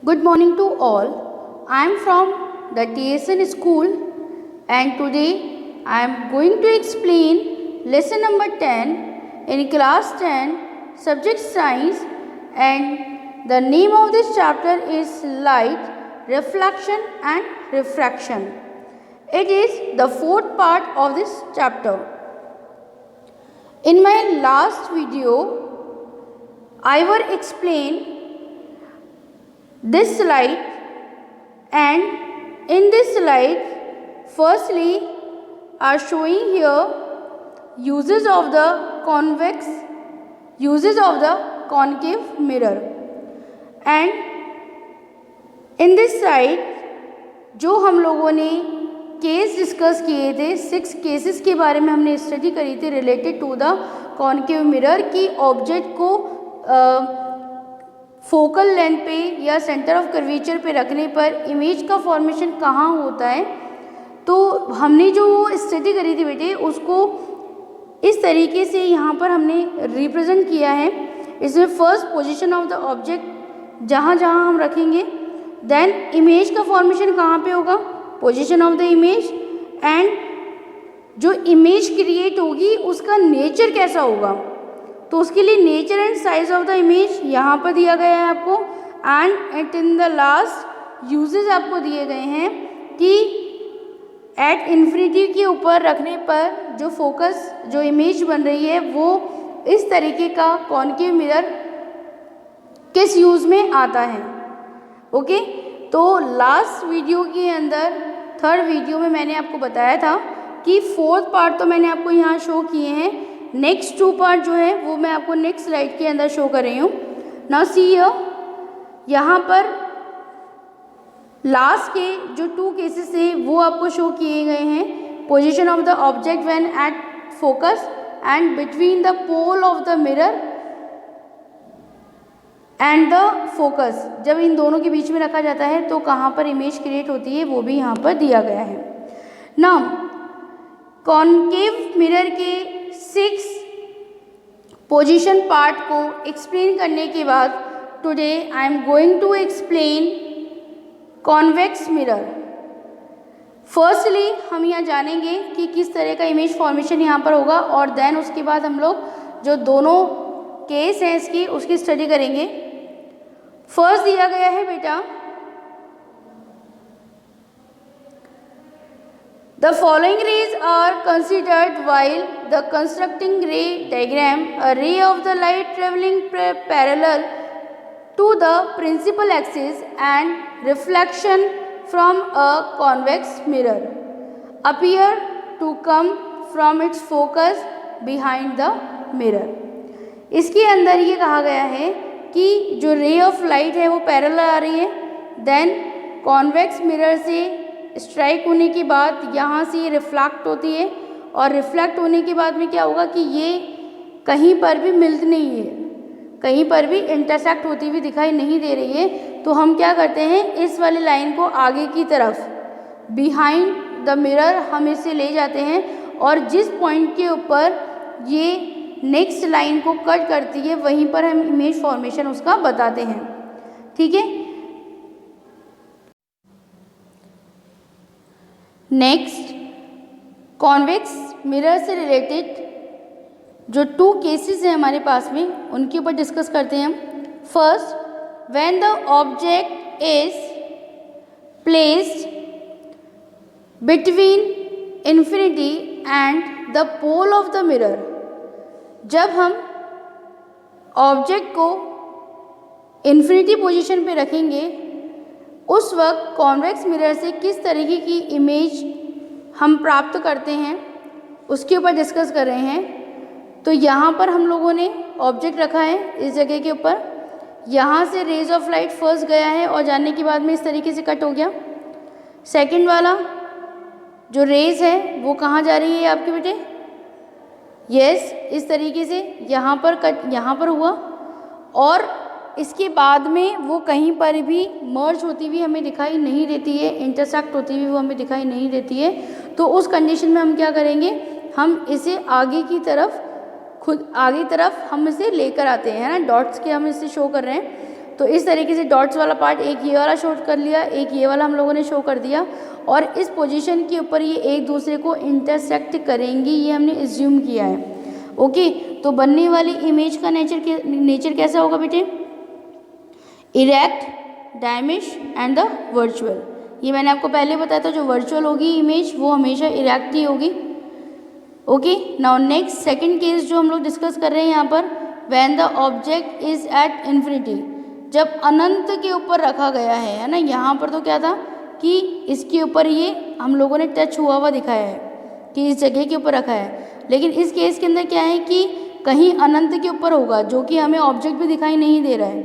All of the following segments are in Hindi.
Good morning to all. I am from the TSN school and today I am going to explain lesson number 10 in class 10 subject science, and the name of this chapter is light, reflection and refraction. It is the fourth part of this chapter. In my last video I will explain this slide, and in this slide firstly are showing here uses of the concave mirror, and in this slide जो हम लोगों ने केस डिस्कस किए थे, 6 केसेस के बारे में हमने स्टडी करी थी related to the concave mirror की ऑब्जेक्ट को फोकल लेंथ पे या सेंटर ऑफ कर्वेचर पे रखने पर इमेज का फॉर्मेशन कहाँ होता है। तो हमने जो स्टडी करी थी बेटे उसको इस तरीके से यहाँ पर हमने रिप्रेजेंट किया है। इसमें first position of the object जहाँ जहाँ हम रखेंगे, देन इमेज का फॉर्मेशन कहाँ पे होगा, position of the image, and जो इमेज क्रिएट होगी उसका नेचर कैसा होगा। तो उसके लिए nature and size of the image यहाँ पर दिया गया है आपको, and at in the last uses आपको दिए गए हैं कि एट इन्फिनिटी के ऊपर रखने पर जो फोकस जो इमेज बन रही है वो इस तरीके का कॉन्केव मिरर किस यूज़ में आता है। ओके, तो लास्ट वीडियो के अंदर थर्ड वीडियो में मैंने आपको बताया था कि फोर्थ पार्ट तो मैंने आपको यहाँ शो किए हैं, नेक्स्ट 2 पार्ट जो है वो मैं आपको नेक्स्ट स्लाइड के अंदर शो कर रही हूँ। नाउ सी यहाँ पर लास्ट के जो 2 केसेस थे वो आपको शो किए गए हैं। Position of the object when at focus and between the pole of the mirror and the focus, जब इन दोनों के बीच में रखा जाता है तो कहाँ पर इमेज क्रिएट होती है वो भी यहाँ पर दिया गया है। नाउ कॉन्केव मिरर के 6 पोजीशन पार्ट को एक्सप्लेन करने के बाद today I am going to explain convex mirror. Firstly हम यहाँ जानेंगे कि किस तरह का इमेज फॉर्मेशन यहाँ पर होगा, और देन उसके बाद हम लोग जो दोनों केस हैं इसकी उसकी स्टडी करेंगे। फर्स्ट दिया गया है बेटा, the following rays are considered while the constructing ray diagram. A ray of the light traveling parallel to the principal axis and reflection from a convex mirror appear to come from its focus behind the mirror. इसके अंदर ये कहा गया है कि जो रे ऑफ लाइट है वो पैरेलल आ रही है, देन कॉन्वेक्स मिरर से स्ट्राइक होने के बाद यहाँ से ये रिफ्लेक्ट होती है, और रिफ्लेक्ट होने के बाद में क्या होगा कि ये कहीं पर भी मिलती नहीं है, कहीं पर भी इंटरसेक्ट होती हुई दिखाई नहीं दे रही है। तो हम क्या करते हैं, इस वाली लाइन को आगे की तरफ बिहाइंड द मिरर हम इसे ले जाते हैं, और जिस पॉइंट के ऊपर ये नेक्स्ट लाइन को कट करती है वहीं पर हम इमेज फॉर्मेशन उसका बताते हैं। ठीक है, नेक्स्ट कॉन्वेक्स मिरर से रिलेटेड जो 2 केसेस हैं हमारे पास में उनके ऊपर डिस्कस करते हैं हम। First, when the object is placed between infinity and the pole of the mirror, जब हम ऑब्जेक्ट को इन्फिनिटी पोजीशन पे रखेंगे उस वक्त कॉन्वेक्स मिरर से किस तरीके की इमेज हम प्राप्त करते हैं उसके ऊपर डिस्कस कर रहे हैं। तो यहाँ पर हम लोगों ने ऑब्जेक्ट रखा है इस जगह के ऊपर, यहाँ से रेज ऑफ लाइट फर्स्ट गया है और जाने के बाद में इस तरीके से कट हो गया। सेकंड वाला जो रेज है वो कहाँ जा रही है आपके बेटे, यस इस तरीके से यहाँ पर कट यहाँ पर हुआ, और इसके बाद में वो कहीं पर भी मर्ज होती हुई हमें दिखाई नहीं देती है, इंटरसेक्ट होती हुई वो हमें दिखाई नहीं देती है। तो उस कंडीशन में हम क्या करेंगे, हम इसे आगे की तरफ खुद आगे तरफ हम इसे लेकर आते हैं, है ना, डॉट्स के हम इसे शो कर रहे हैं। तो इस तरीके से डॉट्स वाला पार्ट एक ये वाला शो कर लिया, एक ये वाला हम लोगों ने शो कर दिया, और इस पोजीशन के ऊपर ये एक दूसरे को इंटरसेक्ट करेंगी, ये हमने एज्यूम किया है। ओके, तो बनने वाली इमेज का नेचर कैसा होगा बेटे? Erect, diminished and the virtual. ये मैंने आपको पहले बताया था, जो वर्चुअल होगी इमेज वो हमेशा इरेक्ट ही होगी। Okay, now next second case जो हम लोग डिस्कस कर रहे हैं यहाँ पर, when the object is at infinity, जब अनंत के ऊपर रखा गया है ना। यहाँ पर तो क्या था कि इसके ऊपर ये हम लोगों ने टच हुआ हुआ दिखाया है कि इस जगह के ऊपर रखा है, लेकिन इस केस के अंदर क्या है कि कहीं अनंत के ऊपर होगा, जो कि हमें ऑब्जेक्ट भी दिखाई नहीं दे रहा है।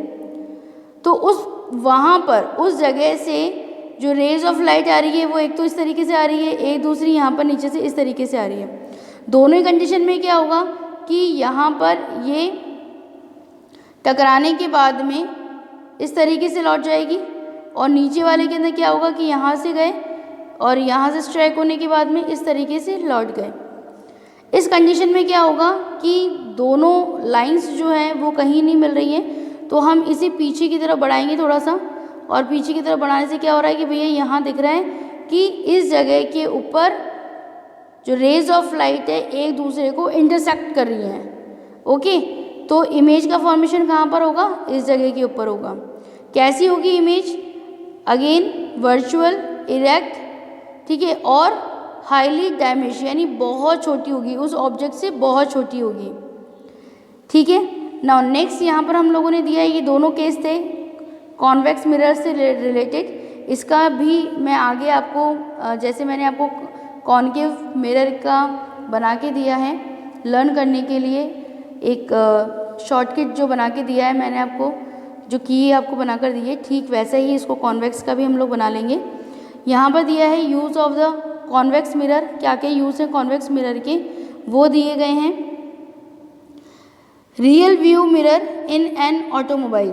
तो उस वहाँ पर उस जगह से जो रेज ऑफ लाइट आ रही है वो एक तो इस तरीके से आ रही है, एक दूसरी यहाँ पर नीचे से इस तरीके से आ रही है। दोनों ही कंडीशन में क्या होगा कि यहाँ पर ये टकराने के बाद में इस तरीके से लौट जाएगी, और नीचे वाले के अंदर क्या होगा कि यहाँ से गए और यहाँ से स्ट्राइक होने के बाद में इस तरीके से लौट गए। इस कंडीशन में क्या होगा कि दोनों लाइंस जो हैं वो कहीं नहीं मिल रही हैं, तो हम इसे पीछे की तरफ बढ़ाएंगे थोड़ा सा, और पीछे की तरफ बढ़ाने से क्या हो रहा है कि भैया यहाँ दिख रहा है कि इस जगह के ऊपर जो रेज ऑफ लाइट है एक दूसरे को इंटरसेक्ट कर रही हैं। ओके, तो इमेज का फॉर्मेशन कहाँ पर होगा? इस जगह के ऊपर होगा। कैसी होगी इमेज? अगेन वर्चुअल, इरेक्ट, ठीक है, और हाईली डैमेज, यानी बहुत छोटी होगी, उस ऑब्जेक्ट से बहुत छोटी होगी। ठीक है, नाउ नेक्स्ट यहाँ पर हम लोगों ने दिया है, ये दोनों केस थे कॉन्वेक्स मिरर से रिलेटेड। इसका भी मैं आगे आपको जैसे मैंने आपको कॉनकेव मिरर का बना के दिया है लर्न करने के लिए, एक शॉर्टकट जो बना के दिया है मैंने आपको, जो की आपको बनाकर दी है, ठीक वैसा ही इसको कॉन्वेक्स का भी हम लोग बना लेंगे। यहाँ पर दिया है use of the convex mirror, क्या क्या यूज़ है कॉन्वेक्स मिरर के वो दिए गए हैं। Real view mirror in an automobile,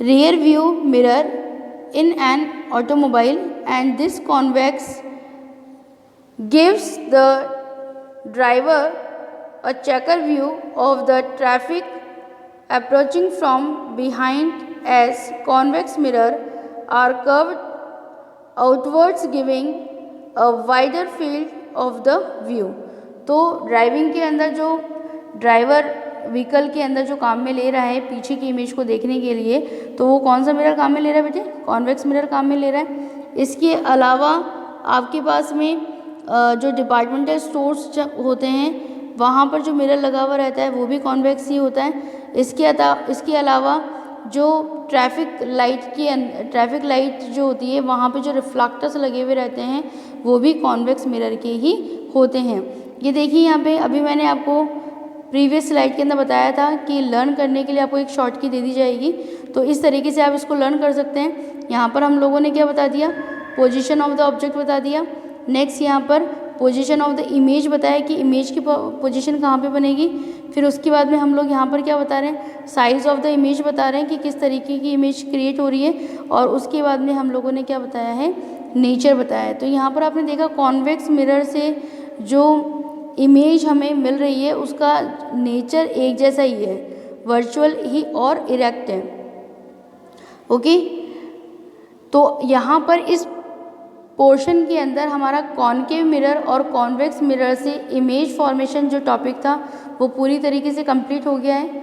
rear view mirror in an automobile, and this convex gives the driver a checker view of the traffic approaching from behind, as convex mirror are curved outwards giving a wider field of the view। तो ड्राइविंग के अंदर जो ड्राइवर व्हीकल के अंदर जो काम में ले रहा है पीछे की इमेज को देखने के लिए, तो वो कौन सा मिरर काम में ले रहा है बेटे? कॉन्वेक्स मिरर काम में ले रहा है। इसके अलावा आपके पास में जो डिपार्टमेंटल स्टोर्स होते हैं वहाँ पर जो मिरर लगा हुआ रहता है वो भी कॉन्वेक्स ही होता है। इसके अलावा जो ट्रैफिक लाइट जो होती है वहाँ पे जो रिफ्लेक्टर्स लगे हुए रहते हैं वो भी कॉन्वेक्स मिरर के ही होते हैं। ये देखिए यहाँ पे अभी मैंने आपको प्रीवियस स्लाइड के अंदर बताया था कि लर्न करने के लिए आपको एक शॉर्ट की दे दी जाएगी, तो इस तरीके से आप इसको लर्न कर सकते हैं। यहाँ पर हम लोगों ने क्या बता दिया? पोजीशन ऑफ द ऑब्जेक्ट बता दिया। नेक्स्ट यहाँ पर पोजीशन ऑफ द इमेज बताया कि इमेज की पोजीशन कहाँ पे बनेगी। फिर उसके बाद में हम लोग यहाँ पर क्या बता रहे हैं? साइज़ ऑफ द इमेज बता रहे हैं कि किस तरीके की इमेज क्रिएट हो रही है, और उसके बाद में हम लोगों ने क्या बताया है? नेचर बताया है। तो यहाँ पर आपने देखा कॉन्वेक्स मिरर से जो इमेज हमें मिल रही है उसका नेचर एक जैसा ही है, वर्चुअल ही और इरेक्ट है। ओके, तो यहाँ पर इस पोर्शन के अंदर हमारा कॉनकेव मिरर और कॉन्वेक्स मिरर से इमेज फॉर्मेशन जो टॉपिक था वो पूरी तरीके से कंप्लीट हो गया है।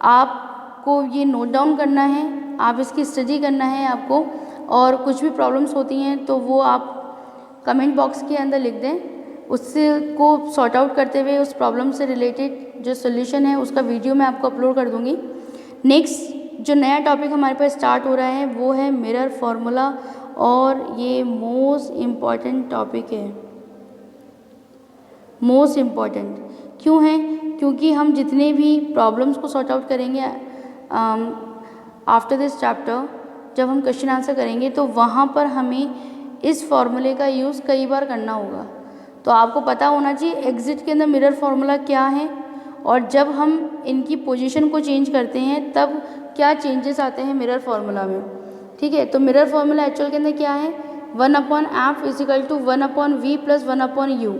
आपको ये नोट डाउन करना है, आप इसकी स्टडी करना है आपको, और कुछ भी प्रॉब्लम्स होती हैं तो वो आप कमेंट बॉक्स के अंदर लिख दें। उससे को सॉर्ट आउट करते हुए उस प्रॉब्लम से रिलेटेड जो सोल्यूशन है उसका वीडियो मैं आपको अपलोड कर दूँगी। नेक्स्ट जो नया टॉपिक हमारे पास स्टार्ट हो रहा है वो है मिरर फार्मूला, और ये मोस्ट इम्पॉर्टेंट टॉपिक है। मोस्ट इम्पॉर्टेंट क्यों है? क्योंकि हम जितने भी प्रॉब्लम्स को सॉर्ट आउट करेंगे आफ्टर दिस चैप्टर, जब हम क्वेश्चन आंसर करेंगे तो वहाँ पर हमें इस फॉर्मूले का यूज़ कई बार करना होगा। तो आपको पता होना चाहिए एग्जिट के अंदर मिरर फार्मूला क्या है, और जब हम इनकी पोजीशन को चेंज करते हैं तब क्या चेंजेस आते हैं मिरर फार्मूला में। ठीक है, तो मिरर फार्मूला एक्चुअल के अंदर क्या है? 1/f = 1/v + 1/u।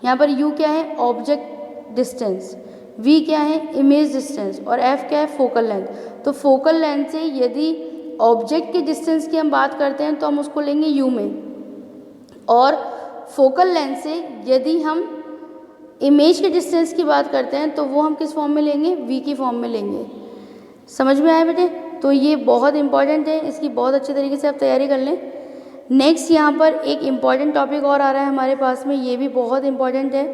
यहाँ पर u क्या है? ऑब्जेक्ट डिस्टेंस, v क्या है? इमेज डिस्टेंस, और f क्या है? Focal length. तो फोकल लेंथ से यदि ऑब्जेक्ट के डिस्टेंस की हम बात करते हैं तो हम उसको लेंगे u में, और फोकल लेंथ से यदि हम इमेज के डिस्टेंस की बात करते हैं तो वो हम किस फॉर्म में लेंगे, v की फॉर्म में लेंगे। समझ में आया बेटे? तो ये बहुत इंपॉर्टेंट है, इसकी बहुत अच्छे तरीके से आप तैयारी कर लें। नेक्स्ट यहाँ पर एक इम्पॉर्टेंट टॉपिक और आ रहा है हमारे पास में, ये भी बहुत इम्पॉर्टेंट है,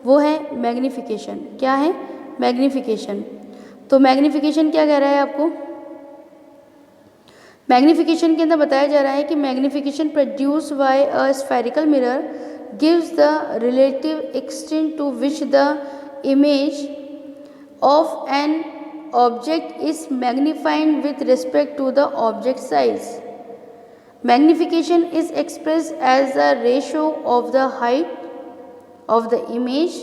वो है मैग्नीफिकेशन। क्या है? मैग्नीफिकेशन। तो मैग्नीफिकेशन क्या कह रहा है आपको? मैग्नीफिकेशन के अंदर बताया जा रहा है कि magnification produce by a spherical mirror gives the relative extent to which the image of an object is magnified with respect to the object size. Magnification is expressed as the ratio of the height of the image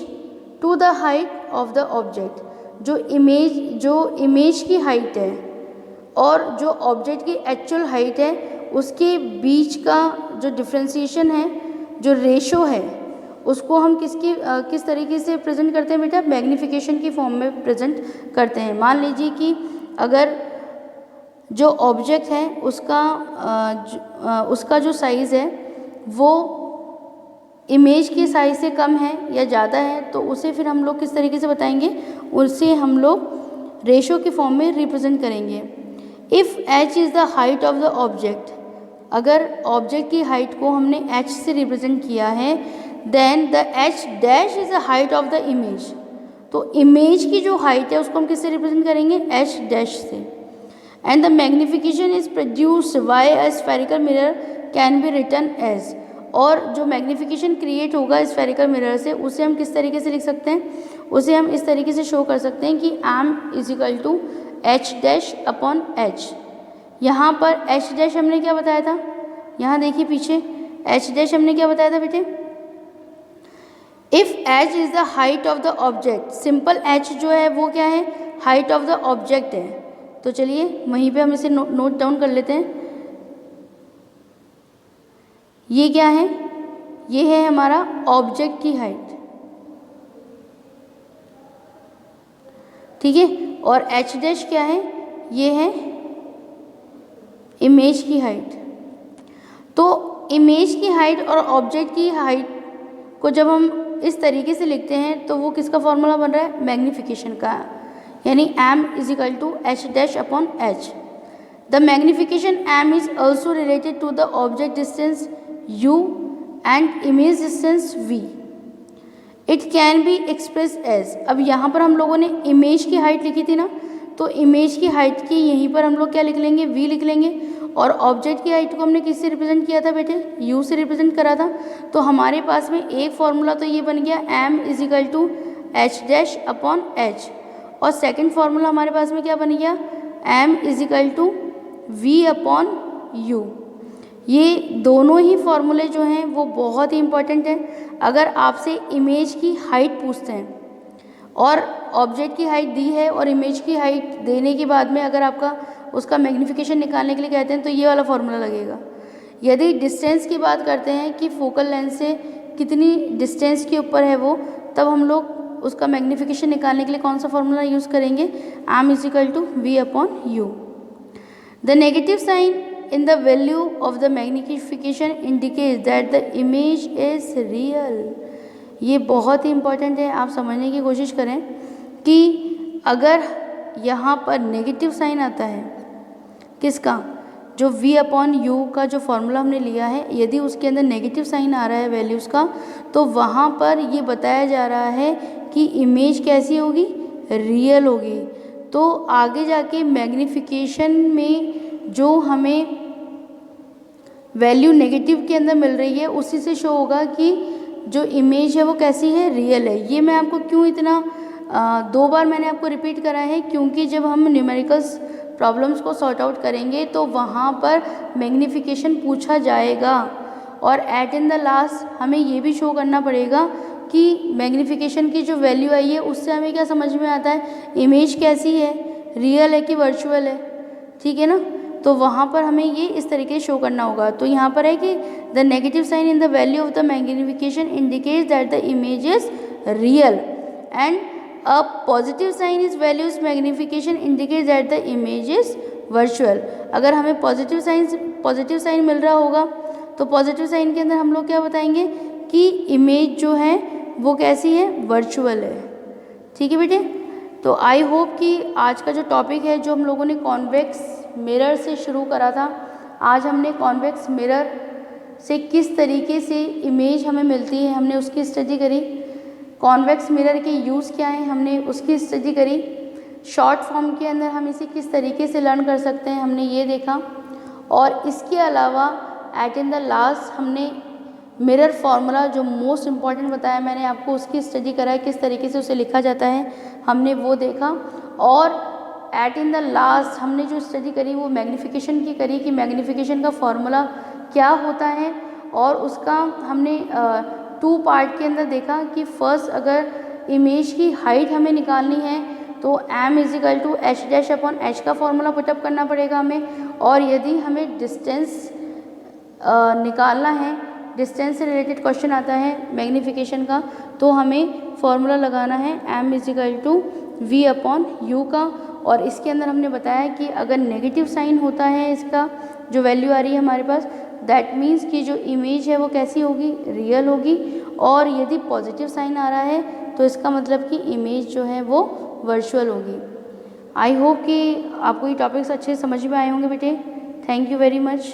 to the height of the object. जो इमेज की हाइट है और जो ऑब्जेक्ट की एक्चुअल हाइट है उसके बीच का जो डिफ्रेंसिएशन है, जो रेशो है, उसको हम किस तरीके से प्रेजेंट करते हैं बेटा? मैग्नीफिकेशन की फॉर्म में प्रेजेंट करते हैं। मान लीजिए कि अगर जो ऑब्जेक्ट है उसका जो साइज़ है वो इमेज के साइज़ से कम है या ज़्यादा है, तो उसे फिर हम लोग किस तरीके से बताएंगे? उसे हम लोग रेशो की फॉर्म में रिप्रेजेंट करेंगे। If h is the height of the object, अगर ऑब्जेक्ट की हाइट को हमने h से रिप्रेजेंट किया है, then the h dash is the height of the image, तो इमेज की जो हाइट है उसको हम किससे रिप्रेजेंट करेंगे? h डैश से। And the magnification is produced by a spherical mirror can be written as, और जो मैग्नीफिकेशन क्रिएट होगा स्फेरिकल मिरर से उसे हम किस तरीके से लिख सकते हैं? उसे हम इस तरीके से शो कर सकते हैं कि m is equal to h dash upon h। यहाँ पर h डैश हमने क्या बताया था? यहाँ देखिए पीछे h डैश हमने क्या बताया था बेटे? If h is the height of the object, simple h जो है वो क्या है? हाइट ऑफ द ऑब्जेक्ट है। तो चलिए वहीं पे हम इसे नोट डाउन कर लेते हैं। ये क्या है? ये है हमारा ऑब्जेक्ट की हाइट, ठीक है, और h डैश क्या है? ये है इमेज की हाइट। तो इमेज की हाइट और ऑब्जेक्ट की हाइट को जब हम इस तरीके से लिखते हैं तो वो किसका फॉर्मूला बन रहा है? मैग्नीफिकेशन का, यानी m is equal to h dash upon h। The magnification m is also related to the object distance u and image distance v। It can be express as, अब यहाँ पर हम लोगों ने इमेज की हाइट लिखी थी ना, तो इमेज की हाइट की यहीं पर हम लोग क्या लिख लेंगे? v लिख लेंगे, और ऑब्जेक्ट की हाइट को हमने किससे रिप्रेजेंट किया था बेटे? u से रिप्रेजेंट करा था। तो हमारे पास में एक फॉर्मूला तो ये बन गया m is equal to h dash upon h, और सेकंड फार्मूला हमारे पास में क्या बन गया? m is equal to v upon u। ये दोनों ही फॉर्मूले जो हैं वो बहुत ही इंपॉर्टेंट हैं। अगर आपसे इमेज की हाइट पूछते हैं और ऑब्जेक्ट की हाइट दी है और इमेज की हाइट देने के बाद में अगर आपका उसका मैग्नीफिकेशन निकालने के लिए कहते हैं तो ये वाला फॉर्मूला लगेगा। यदि डिस्टेंस की बात करते हैं कि फोकल लेंथ से कितनी डिस्टेंस के ऊपर है वो, तब हम लोग उसका मैग्नीफिकेशन निकालने के लिए कौन सा फॉर्मूला यूज़ करेंगे? m is equal to v upon u। The negative sign in the value of the magnification indicates that the image is real। ये बहुत ही इम्पॉर्टेंट है, आप समझने की कोशिश करें कि अगर यहाँ पर नेगेटिव साइन आता है किसका? जो v अपॉन u का जो फॉर्मूला हमने लिया है, यदि उसके अंदर नेगेटिव साइन आ रहा है वैल्यूज़ का, तो वहाँ पर ये बताया जा रहा है कि इमेज कैसी होगी? रियल होगी। तो आगे जाके मैग्नीफिकेशन में जो हमें वैल्यू नेगेटिव के अंदर मिल रही है उसी से शो होगा कि जो इमेज है वो कैसी है? रियल है। ये मैं आपको क्यों इतना 2 बार मैंने आपको रिपीट करा है, क्योंकि जब हम न्यूमेरिकल्स प्रॉब्लम्स को सॉर्ट आउट करेंगे तो वहाँ पर मैग्नीफिकेशन पूछा जाएगा, और एट इन द लास्ट हमें ये भी शो करना पड़ेगा कि मैग्नीफिकेशन की जो वैल्यू आई है उससे हमें क्या समझ में आता है? इमेज कैसी है? रियल है कि वर्चुअल है, ठीक है ना। तो वहाँ पर हमें ये इस तरीके से शो करना होगा। तो यहाँ पर है कि the negative sign in the value of the magnification indicates that the image is real, and a positive sign is values magnification indicate that the image is virtual. अगर हमें पॉजिटिव साइन मिल रहा होगा तो पॉजिटिव साइन के अंदर हम लोग क्या बताएंगे कि इमेज जो है वो कैसी है, वर्चुअल है। ठीक है बेटे, तो आई होप कि आज का जो टॉपिक है, जो हम लोगों ने कॉन्वेक्स मिरर से शुरू करा था, आज हमने कॉन्वेक्स मिरर से किस तरीके से इमेज हमें मिलती है हमने उसकी स्टडी करी। कॉन्वेक्स मिरर के यूज़ क्या हैं हमने उसकी स्टडी करी। शॉर्ट फॉर्म के अंदर हम इसे किस तरीके से लर्न कर सकते हैं हमने ये देखा। और इसके अलावा एट इन द लास्ट हमने मिरर फार्मूला जो मोस्ट इम्पॉर्टेंट बताया मैंने आपको, उसकी स्टडी करा है, किस तरीके से उसे लिखा जाता है हमने वो देखा। और एट इन द लास्ट हमने जो स्टडी करी वो मैग्नीफिकेशन की करी कि मैग्नीफिकेशन का फार्मूला क्या होता है। और उसका हमने 2 पार्ट के अंदर देखा कि फर्स्ट अगर इमेज की हाइट हमें निकालनी है तो m = h'/h का फॉर्मूला पुटअप करना पड़ेगा हमें। और यदि हमें डिस्टेंस निकालना है, डिस्टेंस से रिलेटेड क्वेश्चन आता है मैग्नीफिकेशन का, तो हमें फॉर्मूला लगाना है m = v/u का। और इसके अंदर हमने बताया कि अगर नेगेटिव साइन होता है, इसका जो वैल्यू आ रही है हमारे पास, दैट मीन्स कि जो इमेज है वो कैसी होगी, रियल होगी। और यदि पॉजिटिव साइन आ रहा है तो इसका मतलब कि इमेज जो है वो वर्चुअल होगी। आई होप कि आपको ये टॉपिक्स अच्छे समझ में आए होंगे बेटे। Thank you very much.